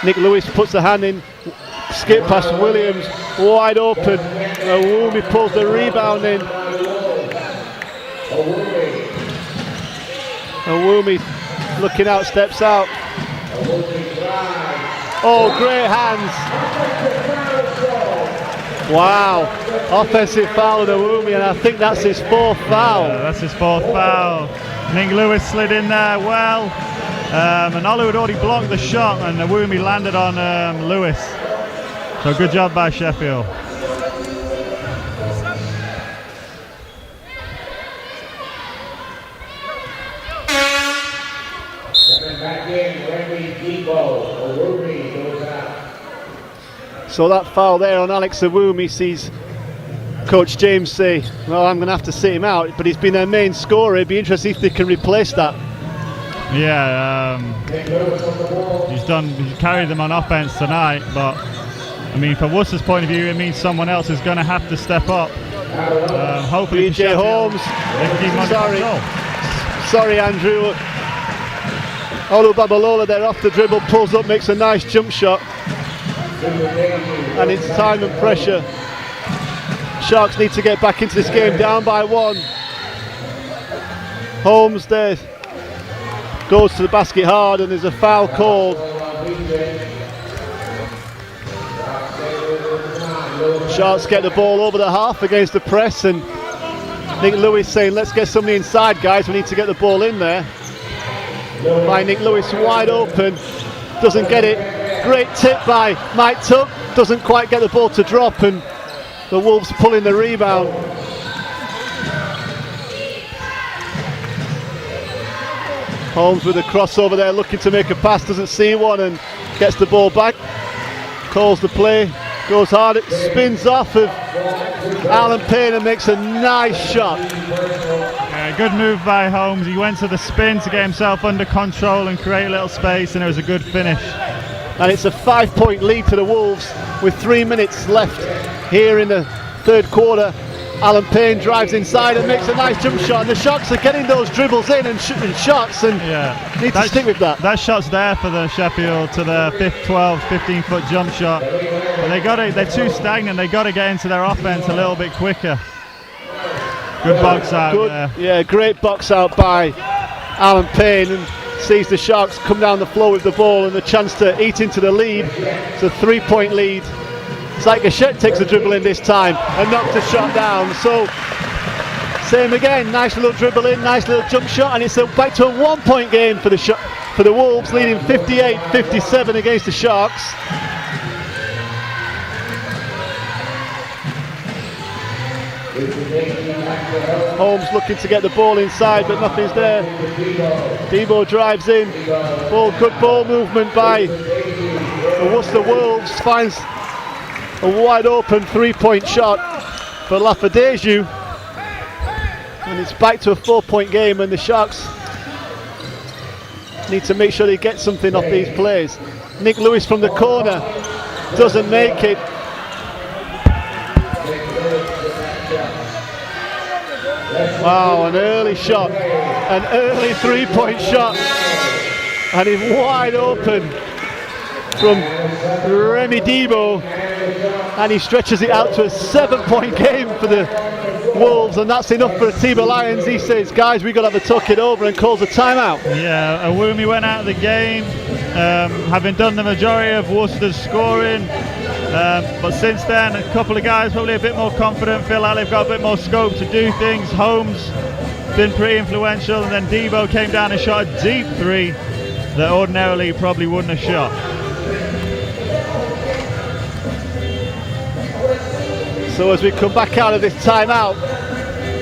Nick Lewis puts a hand in, skip past Williams, wide open. Awumi pulls the rebound in. Awumi looking out, steps out. Oh, great hands. Wow. Offensive foul on Awumi, and I think that's his 4th foul. Yeah, that's his 4th foul. Nick Lewis slid in there well. And Olu had already blocked the shot, and Awumi landed on Lewis. So good job by Sheffield. So that foul there on Alex Awumi sees Coach James say, well, I'm going to have to sit him out, but he's been their main scorer. It'd be interesting if they can replace that. Yeah, he's carried them on offense tonight, but I mean, from Worcester's point of view, it means someone else is going to have to step up. Hopefully, BJ Holmes. Sorry, Andrew. Olu Babalola there off the dribble, pulls up, makes a nice jump shot. And it's time and pressure. Sharks need to get back into this game, down by 1. Holmes there goes to the basket hard, and there's a foul called. Sharks get the ball over the half against the press, and Nick Lewis saying, let's get somebody inside, guys, we need to get the ball in there. By Nick Lewis, wide open, doesn't get it. Great tip by Mike Tuck, doesn't quite get the ball to drop, and the Wolves pulling the rebound. Holmes with a crossover there, looking to make a pass, doesn't see one, and gets the ball back. Calls the play, goes hard, it spins off of Alan Payne and makes a nice shot. Yeah, good move by Holmes. He went to the spin to get himself under control and create a little space, and it was a good finish. And it's a 5-point lead to the Wolves with 3 minutes left here in the third quarter. Alan Payne drives inside and makes a nice jump shot, and the Sharks are getting those dribbles in and shooting shots, and need to stick with that. That shot's there for the Sheffield to the 15-foot jump shot. But they're too stagnant, they got to get into their offense a little bit quicker. Good box out there. Yeah, great box out by Alan Payne, and sees the Sharks come down the floor with the ball and the chance to eat into the lead. It's a 3-point lead. It's like Gachette takes the dribble in this time and knocks the shot down. So same again, nice little dribble in, nice little jump shot, and it's back to a 1-point game for the Wolves, leading 58-57 against the Sharks. Holmes looking to get the ball inside, but nothing's there. Debo drives in. Good ball movement by the Worcester Wolves. Finds a wide open 3-point shot for Lafadeju. And it's back to a 4-point game, and the Sharks need to make sure they get something off these plays. Nick Lewis from the corner doesn't make it. Wow, an early shot, an early 3-point shot, and he's wide open from Remy Debo, and he stretches it out to a 7-point game for the Wolves, and that's enough for Atiba Lions. He says, guys, we've got to have a tuck it over, and calls a timeout. Yeah, Awumi went out of the game, having done the majority of Worcester's scoring. But since then, a couple of guys probably a bit more confident, feel like they've got a bit more scope to do things. Holmes been pretty influential, and then Debo came down and shot a deep 3 that ordinarily he probably wouldn't have shot. So as we come back out of this timeout,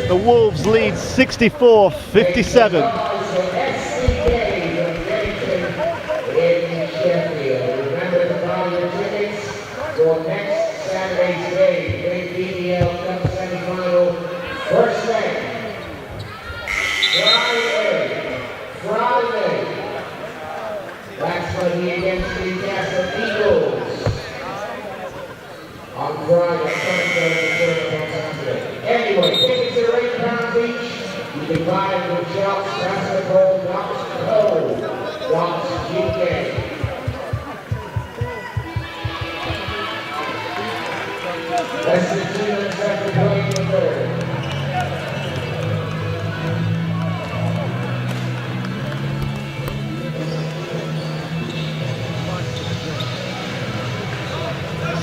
the Wolves lead 64-57. For next Saturday's game, Great BBL Cup semifinal, first leg, Friday, that's when he against the Newcastle Eagles. On Friday, Sunday, on Saturday. Anyway, tickets are £8 each. You can buy them with Sharks, Basketball, UK. That's the team that's after playing the third.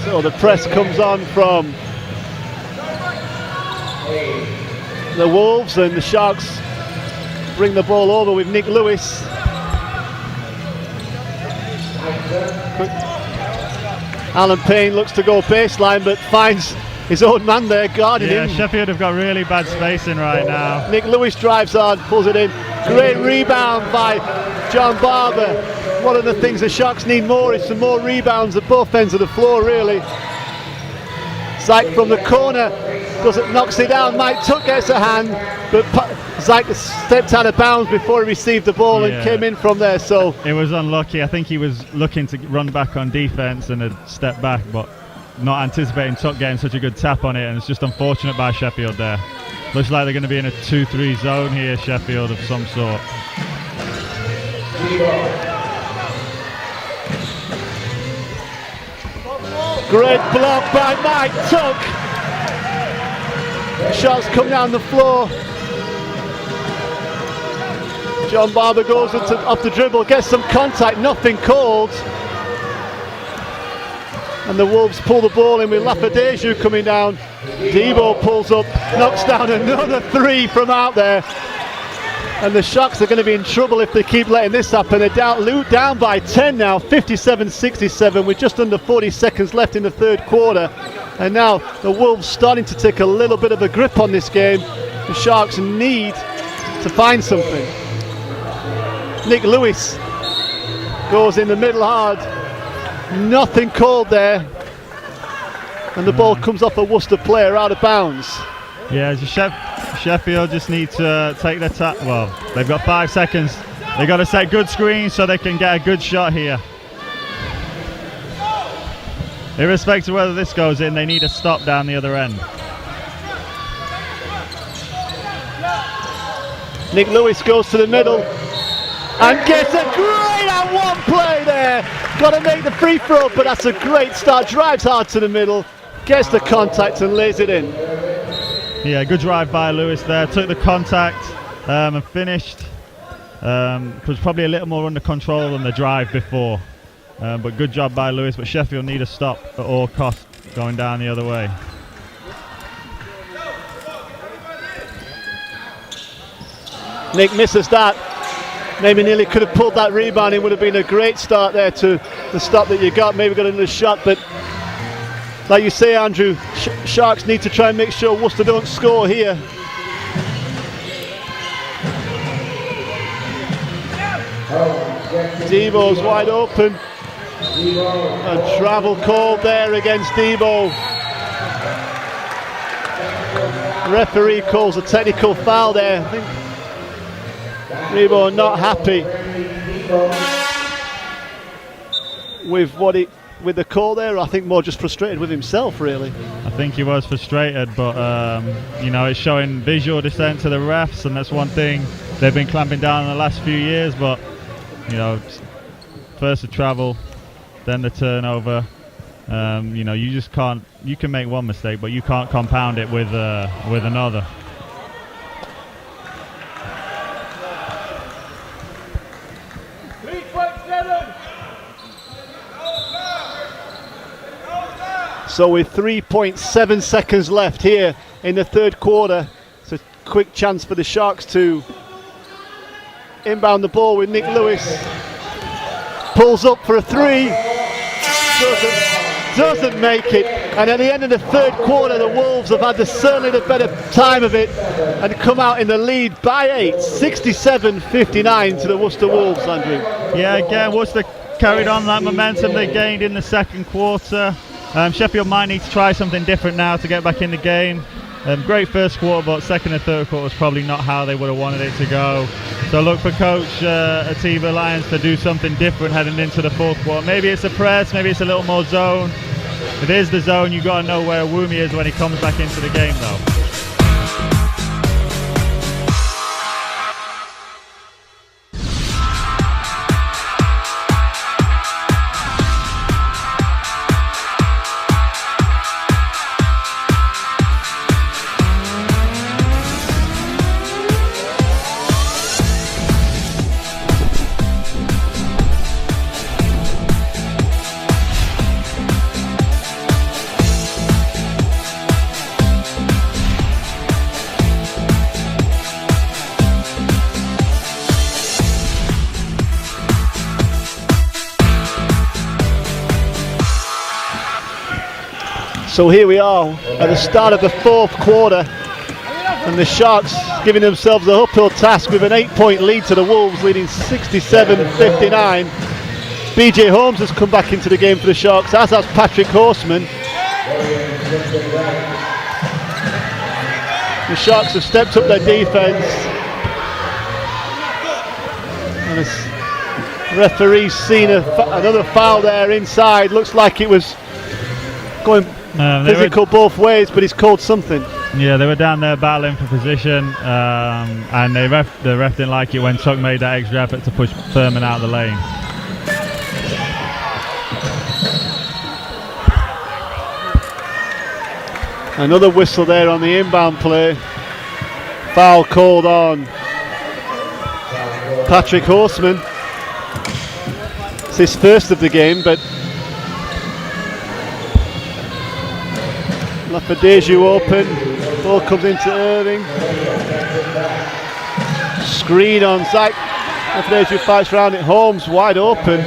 So the press comes on from the Wolves, and the Sharks bring the ball over with Nick Lewis. Alan Payne looks to go baseline, but finds his own man there guarding him. Sheffield have got really bad spacing right now. Nick Lewis drives on, pulls it in. Great rebound by John Barber. One of the things the Sharks need more is some more rebounds at both ends of the floor, really. Zach from the corner knocks it down. Mike Tuck gets a hand, but Zach stepped out of bounds before he received the ball and came in from there. So it was unlucky. I think he was looking to run back on defense and had stepped back, but not anticipating Tuck getting such a good tap on it, and it's just unfortunate by Sheffield there. Looks like they're going to be in a 2-3 zone here, Sheffield, of some sort. Great block by Mike Tuck. Shots come down the floor. John Barber goes off the dribble, gets some contact, nothing called. And the Wolves pull the ball in with Lapadeju coming down. Debo pulls up, knocks down another 3 from out there. And the Sharks are going to be in trouble if they keep letting this happen. They're down by 10 now, 57-67, with just under 40 seconds left in the third quarter. And now the Wolves starting to take a little bit of a grip on this game. The Sharks need to find something. Nick Lewis goes in the middle hard. Nothing called there. And the ball comes off a Worcester player out of bounds. Yeah, Sheffield just need to take their time. Well, they've got 5 seconds. They've got to set good screens so they can get a good shot here. Irrespective of whether this goes in, they need a stop down the other end. Nick Lewis goes to the middle and gets a great and 1 play there. Got to make the free throw, but that's a great start. Drives hard to the middle, gets the contact and lays it in. Yeah, good drive by Lewis there. Took the contact and finished. Was probably a little more under control than the drive before. But good job by Lewis. But Sheffield need a stop at all costs going down the other way. Nick misses that. Maybe nearly could have pulled that rebound. It would have been a great start there to the stop that you got. Maybe got another shot, but like you say, Andrew, Sharks need to try and make sure Worcester don't score here. Debo's wide open. A travel call there against Debo. Referee calls a technical foul there. I think Debo not happy with the call there. I think more just frustrated with himself, really. I think he was frustrated, but it's showing visual dissent to the refs, and that's one thing they've been clamping down in the last few years. But first the travel, then the turnover. You just can't. You can make one mistake, but you can't compound it with another. So with 3.7 seconds left here in the third quarter, it's a quick chance for the Sharks to inbound the ball with Nick Lewis. Pulls up for a 3, doesn't make it. And at the end of the third quarter, the Wolves have had certainly the better time of it and come out in the lead by 8, 67-59 to the Worcester Wolves, Andrew. Yeah, again, Worcester carried on that momentum they gained in the second quarter. Sheffield might need to try something different now to get back in the game. Great first quarter, but second and third quarter was probably not how they would have wanted it to go. So look for Coach Atiba Lyons to do something different heading into the fourth quarter. Maybe it's a press, maybe it's a little more zone. If it is the zone, you've got to know where Woomy is when he comes back into the game, though. So here we are at the start of the fourth quarter, and the Sharks giving themselves a uphill task with an 8-point lead to the Wolves, leading 67-59. BJ Holmes has come back into the game for the Sharks, as has Patrick Horseman. The Sharks have stepped up their defence, and the referee's seen another foul there inside. Looks like it was going physical both ways, but he's called something. Yeah, they were down there battling for position, and the ref didn't like it when Chuck made that extra effort to push Thurman out of the lane. Another whistle there on the inbound play. Foul called on Patrick Horseman. It's his first of the game, but for Deju open. Ball comes into Irving. Screen on Zach. Deju fights around it. Holmes wide open.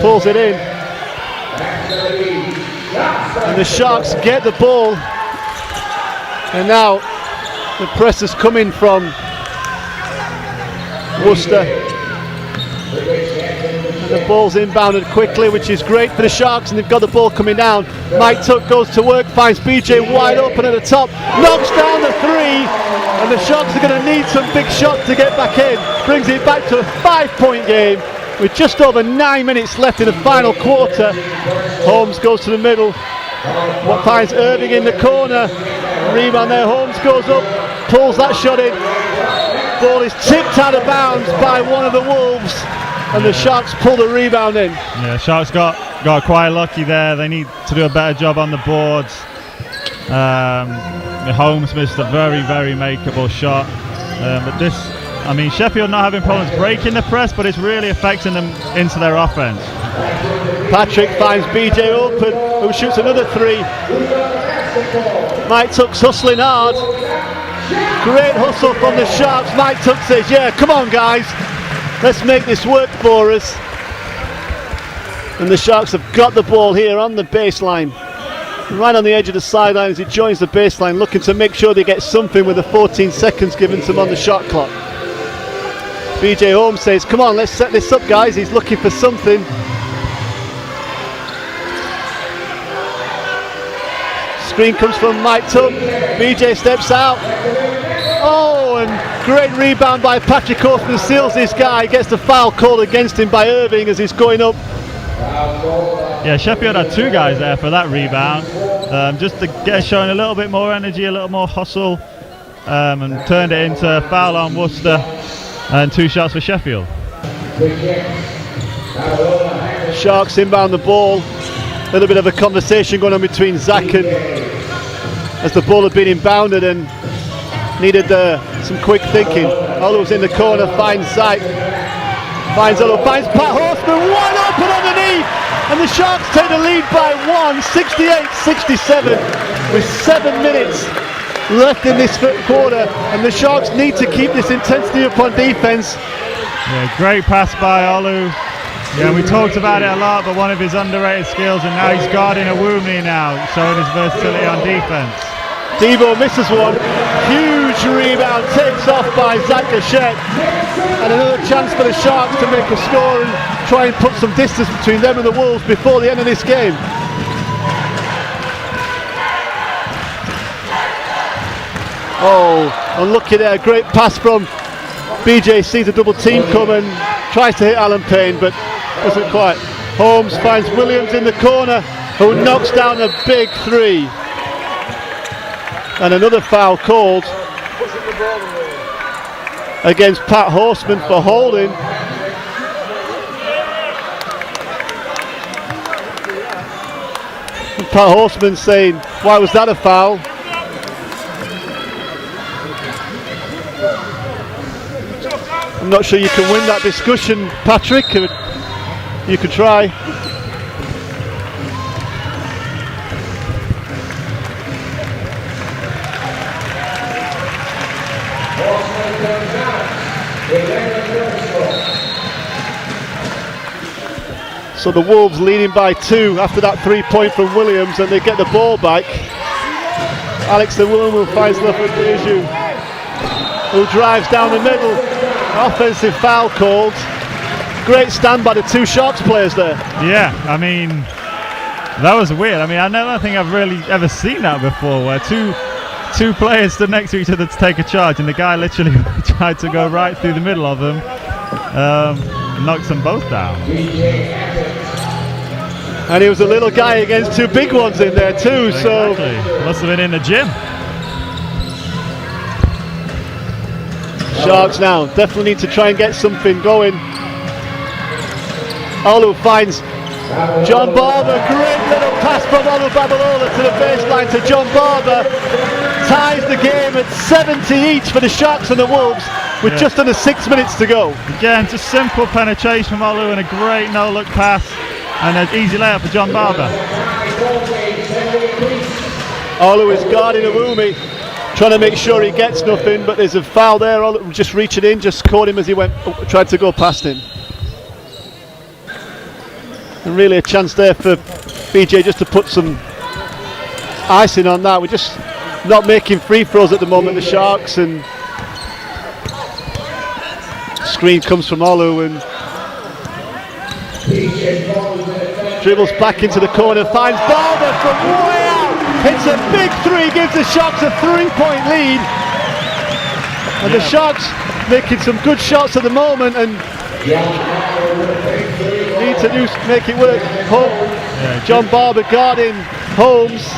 Pulls it in. And the Sharks get the ball. And now the press is coming from Worcester. And the ball's inbounded quickly, which is great for the Sharks, and they've got the ball coming down. Mike Tuck goes to work, finds BJ wide open at the top, knocks down the three, and the Sharks are going to need some big shots to get back in. Brings it back to a 5-point game with just over 9 minutes left in the final quarter. Holmes goes to the middle, what finds Irving in the corner. Rebound there, Holmes goes up, pulls that shot in. Ball is tipped out of bounds by one of the Wolves, and the Sharks pull the rebound in. Yeah, Sharks got quite lucky there. They need to do a better job on the boards. Holmes missed a very, very makeable shot. But this, I mean, Sheffield not having problems breaking the press, but it's really affecting them into their offense. Patrick finds BJ open, who shoots another three. Mike Tuck's hustling hard. Great hustle from the Sharks. Mike Tuck says, yeah, come on guys, let's make this work for us. And the Sharks have got the ball here on the baseline, right on the edge of the sideline as he joins the baseline, looking to make sure they get something with the 14 seconds given to them on the shot clock. BJ Holmes says, come on, let's set this up guys. He's looking for something. Screen comes from Mike Tuck. BJ steps out. Oh, and great rebound by Patrick Horseman, seals this guy, gets the foul called against him by Irving as he's going up. Yeah, Sheffield had two guys there for that rebound, just to get showing a little bit more energy, a little more hustle, and turned it into a foul on Worcester and 2 shots for Sheffield. Sharks inbound the ball. A little bit of a conversation going on between Zach and, as the ball had been inbounded and needed some quick thinking. Olo's in the corner, finds Zach, finds Olo, finds Pat Horseman wide open underneath, and the Sharks take the lead by 1, 68-67, with 7 minutes left in this quarter, and the Sharks need to keep this intensity up on defense. Yeah, great pass by Olu. Yeah, we talked about it a lot, but one of his underrated skills, and now he's guarding a Woomy now, showing his versatility on defense. Devo misses one, huge rebound, takes off by Zach Gachette, and another chance for the Sharks to make a score and try and put some distance between them and the Wolves before the end of this game. Oh, unlucky there, great pass from BJ, sees a double team come and tries to hit Alan Payne, but doesn't quite. Holmes finds Williams in the corner, who knocks down a big three. And another foul called against Pat Horseman for holding. And Pat Horseman saying, why was that a foul? I'm not sure you can win that discussion, Patrick. You could try. So the Wolves leading by 2 after that 3-point from Williams, and they get the ball back. Alex the Williams finds Deju, who drives down the middle. Offensive foul called. Great stand by the 2 Sharks players there. Yeah, I mean, that was weird. I mean, I don't think I've really ever seen that before, where two players stood next to each other to take a charge, and the guy literally tried to go right through the middle of them, knocks them both down. And he was a little guy against 2 big ones in there too. Exactly. So must have been in the gym. Sharks now definitely need to try and get something going. Olu finds John Barber, great little pass from Olu Babalola to the baseline to John Barber. Ties the game at 70 each for the Sharks and the Wolves with just under 6 minutes to go. Again, just simple penetration from Olu and a great no-look pass and an easy layup for John Barber. Olu is guarding Awumi, trying to make sure he gets nothing, but there's a foul there. Olu just reaching in, just caught him as he tried to go past him. And really a chance there for BJ just to put some icing on that. We're just not making free throws at the moment, the Sharks, and screen comes from Olu and dribbles back into the corner, finds Barber from way out, hits a big three, gives the Sharks a 3-point lead, and the Sharks making some good shots at the moment and need to make it work. John Barber guarding Holmes.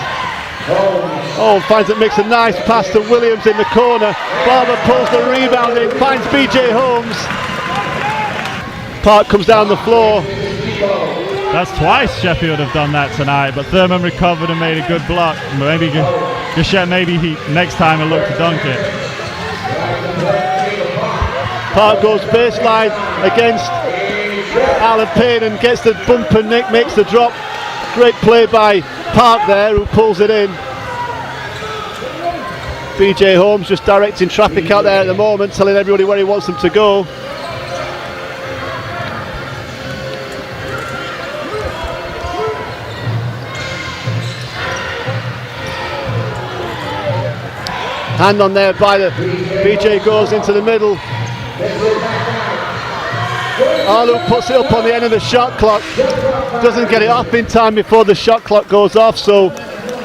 Finds it, makes a nice pass to Williams in the corner. Barber pulls the rebound in, finds BJ Holmes. Park comes down the floor. That's twice Sheffield have done that tonight, but Thurman recovered and made a good block. Maybe next time he'll look to dunk it. Park goes baseline against Alan Payne and gets the bumper. Nick makes the drop. Great play by Park there, who pulls it in. BJ Holmes just directing traffic out there at the moment, telling everybody where he wants them to go. Hand on there by the BJ, goes into the middle. Olu puts it up on the end of the shot clock, doesn't get it off in time before the shot clock goes off, so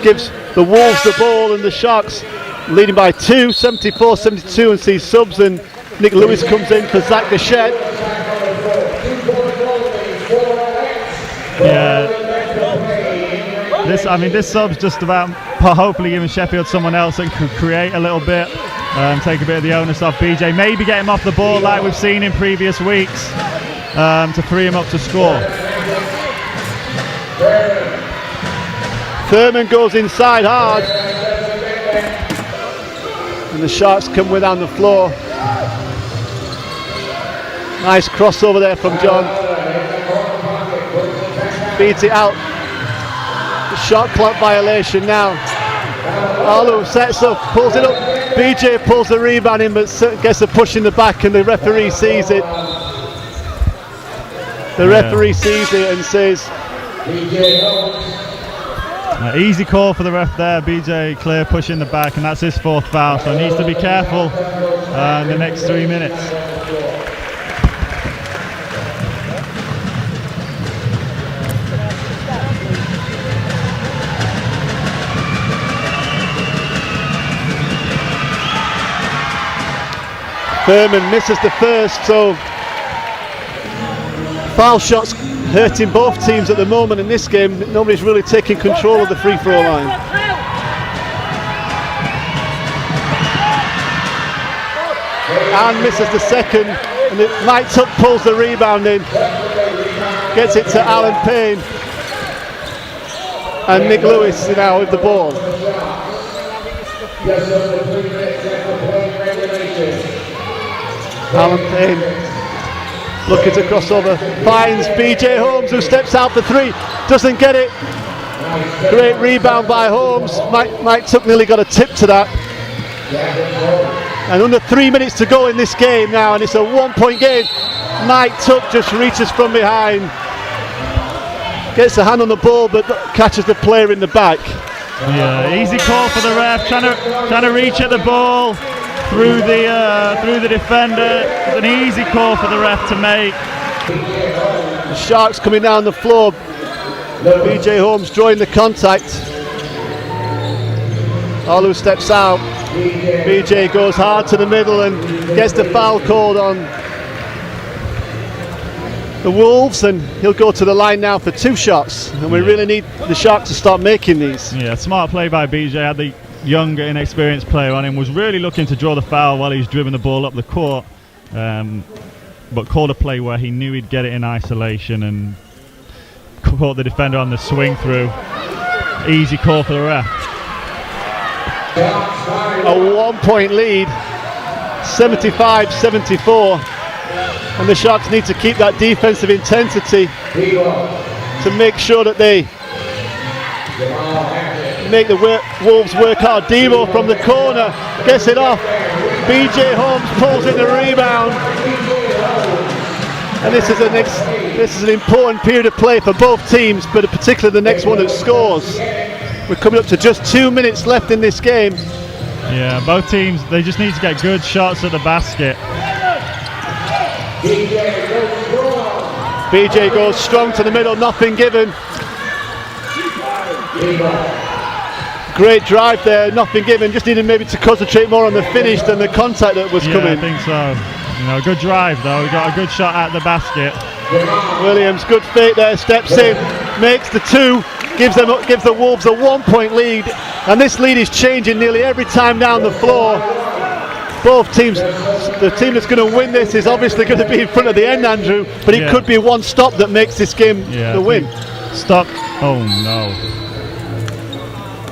gives the Wolves the ball, and the Sharks leading by 2, 74-72, and sees subs, and Nick Lewis comes in for Zach Gachette. Yeah, this sub's just about hopefully giving Sheffield someone else that could create a little bit, take a bit of the onus off BJ, maybe get him off the ball like we've seen in previous weeks, to free him up to score. Thurman goes inside hard, and the Sharks come way down the floor. Nice crossover there from John. Beats it out. Shot clock violation now. Olu sets up, pulls it up. BJ pulls the rebound in, but gets a push in the back, and the referee sees it. The referee sees it and says, easy call for the ref there. BJ clear push in the back, and that's his 4th foul, so he needs to be careful in the next 3 minutes. Thurman misses the first, so foul shots hurting both teams at the moment in this game. Nobody's really taking control of the free throw line. And misses the second, and Mike Tuck pulls the rebound in, gets it to Alan Payne, and Nick Lewis now with the ball. Alan Payne looking to cross over, finds BJ Holmes, who steps out for 3, doesn't get it. Great rebound by Holmes. Mike Tuck nearly got a tip to that. And under 3 minutes to go in this game now, and it's a 1-point game. Mike Tuck just reaches from behind, gets a hand on the ball, but catches the player in the back. Yeah, easy call for the ref, trying to reach at the ball through the defender. It's an easy call for the ref to make. The Sharks coming down the floor. BJ Holmes drawing the contact. Olu steps out. BJ goes hard to the middle and gets the foul called on the Wolves, and he'll go to the line now for 2 shots, and we really need the Sharks to start making these. Yeah, smart play by BJ. Had the younger, inexperienced player on him, was really looking to draw the foul while he was driving the ball up the court, but called a play where he knew he'd get it in isolation and caught the defender on the swing through. Easy call for the ref. A 1-point lead, 75-74, and the Sharks need to keep that defensive intensity to make sure that they make the Wolves work hard. Devo from the corner gets it off. BJ Holmes pulls in the rebound. And this is an important period of play for both teams, but particularly the next one that scores. We're coming up to just 2 minutes left in this game. Yeah, both teams, they just need to get good shots at the basket. BJ goes strong to the middle, nothing given. Great drive there, nothing given. Just needed maybe to concentrate more on the finish than the contact that was coming. I think so. You know, good drive though. He got a good shot at the basket. Williams, good fake there, steps in, makes the two, gives the Wolves a 1 point lead, and this lead is changing nearly every time down the floor. Both teams, the team that's going to win this is obviously going to be in front of the end, Andrew, but it could be one stop that makes this game the win. Stop. Oh no.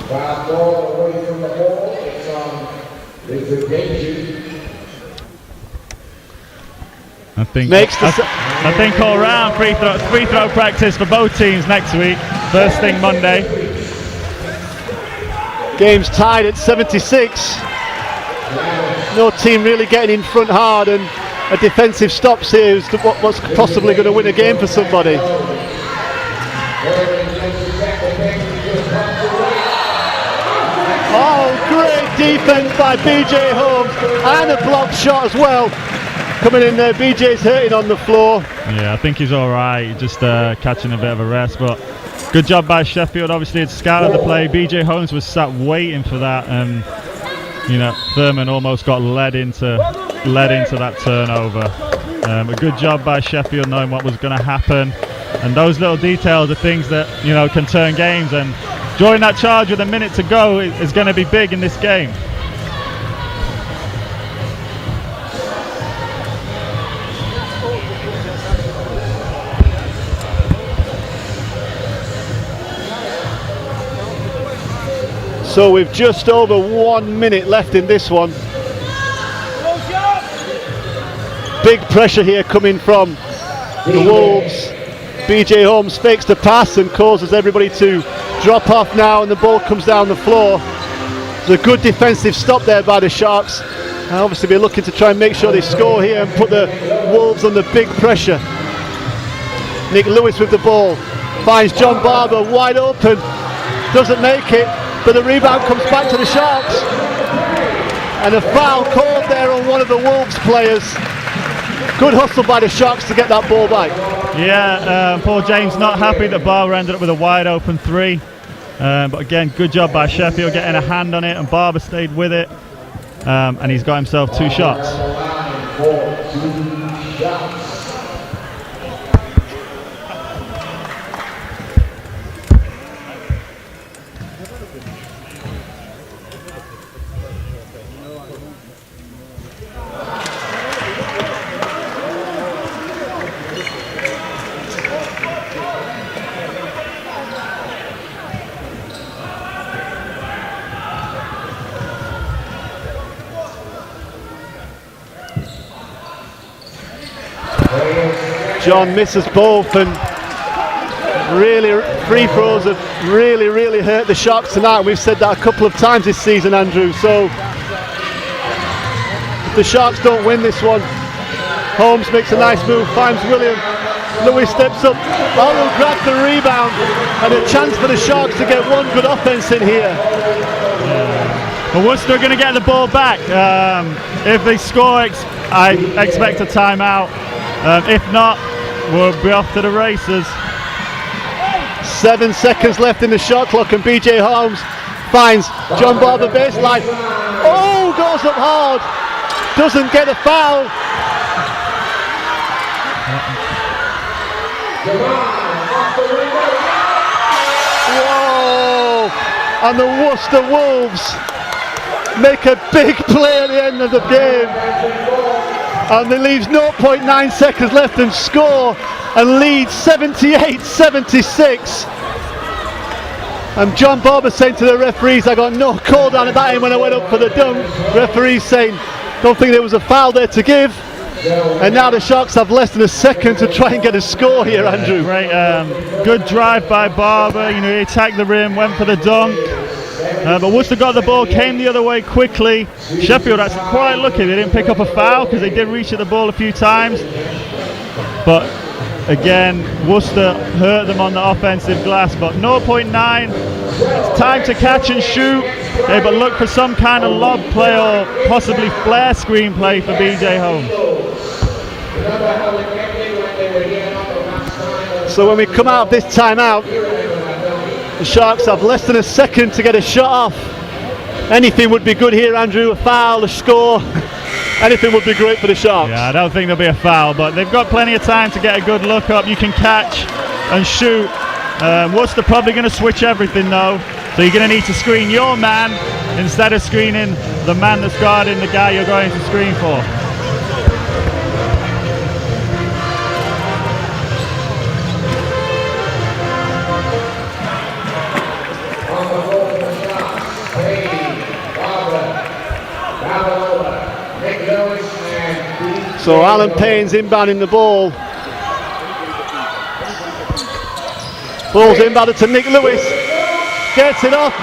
Ball away from the ball. It's a danger. I think all round free throw practice for both teams next week. First thing Monday. Game's tied at 76. No team really getting in front hard, and a defensive stops here is what's possibly going to win a game for somebody. Oh, great defense by BJ Holmes, and a blocked shot as well. Coming in there, BJ's hurting on the floor. Yeah, I think he's all right. Just catching a bit of a rest, but good job by Sheffield. Obviously, it's scouted the play. BJ Holmes was sat waiting for that, and Thurman almost got led into that turnover. A good job by Sheffield knowing what was going to happen, and those little details are things that can turn games. And drawing that charge with a minute to go is going to be big in this game. So we've just over 1 minute left in this one. Big pressure here coming from the Wolves. BJ Holmes fakes the pass and causes everybody to drop off now, and the ball comes down the floor. There's a good defensive stop there by the Sharks. And obviously we're looking to try and make sure they score here and put the Wolves under big pressure. Nick Lewis with the ball. Finds John Barber wide open. Doesn't make it. But the rebound comes back to the Sharks, and a foul called there on one of the Wolves players. Good hustle by the Sharks to get that ball back. Yeah, Paul James not happy that Barber ended up with a wide open three, but again, good job by Sheffield getting a hand on it, and Barber stayed with it, and he's got himself 2 shots. John misses both, and really free throws have really hurt the Sharks tonight. We've said that a couple of times this season, Andrew. So if the Sharks don't win this one, Holmes makes a nice move, finds William. Lewis steps up, Barlow grabs the rebound, and a chance for the Sharks to get one good offense in here. Well, Worcester are going to get the ball back. If they score, I expect a timeout. If not, we'll be off to the races. 7 seconds left in the shot clock, and BJ Holmes finds John Barber baseline. Oh, goes up hard. Doesn't get a foul. Whoa! And the Worcester Wolves make a big play at the end of the game. And they leaves 0.9 seconds left and score and lead 78-76. And John Barber saying to the referees, I got no call down at that end when I went up for the dunk. Referees saying, don't think there was a foul there to give. And now the Sharks have less than a second to try and get a score here, Andrew. Great, good drive by Barber. He attacked the rim, went for the dunk. But Worcester got the ball, came the other way quickly. Sheffield actually quite lucky. They didn't pick up a foul because they did reach at the ball a few times. But again, Worcester hurt them on the offensive glass. But 0.9, it's time to catch and shoot. But look for some kind of lob play or possibly flare screen play for BJ Holmes. So when we come out of this timeout, the Sharks have less than a second to get a shot off. Anything would be good here, Andrew. A foul, a score. Anything would be great for the Sharks. Yeah, I don't think there'll be a foul, but they've got plenty of time to get a good look up. You can catch and shoot. Worcester probably going to switch everything though. So you're going to need to screen your man instead of screening the man that's guarding the guy you're going to screen for. So Alan Payne's inbounding the ball. Ball's inbounded to Nick Lewis. Gets it off.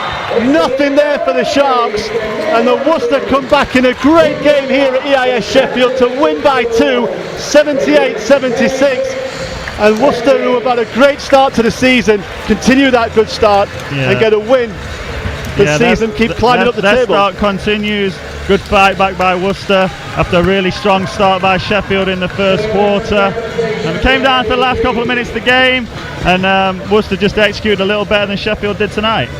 Nothing there for the Sharks. And the Worcester come back in a great game here at EIS Sheffield to win by 2, 78-76. And Worcester, who have had a great start to the season, continue that good start and get a win this season, keep climbing up the table. That start continues. Good fight back by Worcester after a really strong start by Sheffield in the first quarter. And it came down to the last couple of minutes of the game, and Worcester just executed a little better than Sheffield did tonight.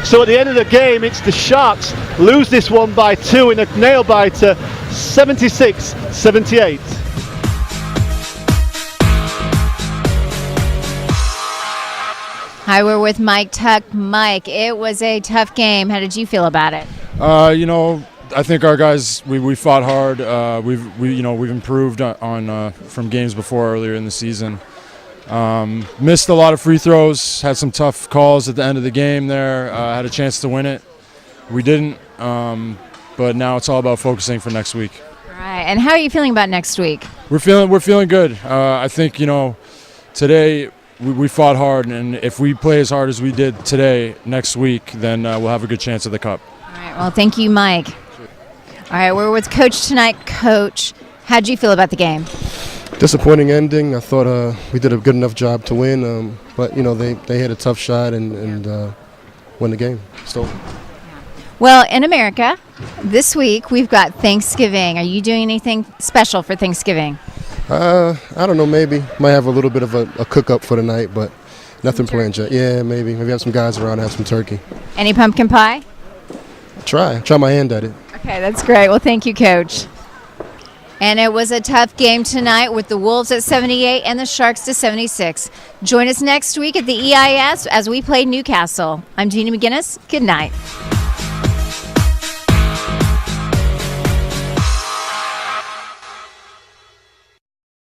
So at the end of the game, it's the Sharks lose this one by 2 in a nail biter, 76-78. Hi, we're with Mike Tuck. Mike, it was a tough game. How did you feel about it? I think our guys we fought hard. We've improved on from games before earlier in the season. Missed a lot of free throws. Had some tough calls at the end of the game. There had a chance to win it. We didn't. But now it's all about focusing for next week. All right. And how are you feeling about next week? We're feeling good. I think today. We fought hard, and if we play as hard as we did today, next week, then we'll have a good chance at the Cup. All right, well, thank you, Mike. All right, we're with Coach tonight. Coach, how'd you feel about the game? Disappointing ending. I thought we did a good enough job to win, but, they had a tough shot and win the game. Still. Well, in America, this week we've got Thanksgiving. Are you doing anything special for Thanksgiving? I don't know, maybe. Might have a little bit of a cook-up for the night, but nothing planned yet. Yeah, maybe. Maybe have some guys around, have some turkey. Any pumpkin pie? Try my hand at it. Okay, that's great. Well, thank you, Coach. And it was a tough game tonight with the Wolves at 78 and the Sharks to 76. Join us next week at the EIS as we play Newcastle. I'm Jeannie McGinnis. Good night.